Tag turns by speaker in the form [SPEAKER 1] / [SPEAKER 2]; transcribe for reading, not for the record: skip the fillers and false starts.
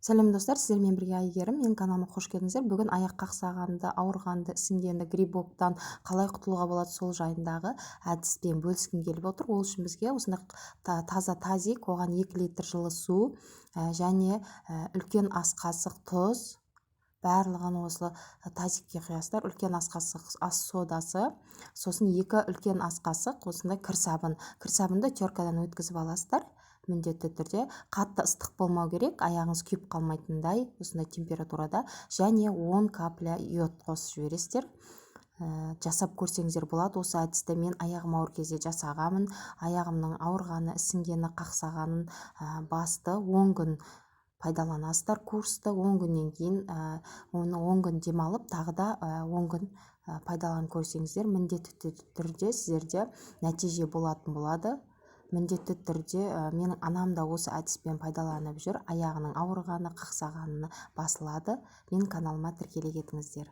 [SPEAKER 1] Сәлем достар, сіздермен бірге Айгерім. Менің каналыма қош келдіңіздер. Бүгін аяқ қақсағанды, ауырғанды, ісінгенді, грибоктан қалай құтылуға болады сол жайындағы әдіспен бөліскім келіп отыр. Ол үшін бізге осындай таза тазик, оған 2 литр жылы су және үлкен ас қасық тұз, барлығын осы тазикке құясыздар. Үлкен ас қасық ас содасы, сосын 2 үлкен ас қасық осындай кір сабын. Кір сабынды теркадан өткізіп аласыздар. Міндетті түрде қатты ыстық болмау керек, аяғыңыз күйіп қалмайтындай осындай температурада, және 10 капля йод қосып жібересіздер. Жасап көрсеңіздер болады. Осы әдісті мен аяғым ауыр кезде жасағанмын. Аяғымның ауырғаны, ісінгені, қақсағанын басты 10 күн пайдаланасыздар курсты. 10 күннен кейін оны 10 күн демалып, тағы да 10 күн пайдаланып көрсеңіздер, міндетті түрде сіздерде нәтиже болатын болады. Міндетті түрде менің анам да осы әдіспен пайдаланып жүр. Аяғының ауырғаны, қақсағаны басылады. Менің каналыма тіркеле кетіңіздер.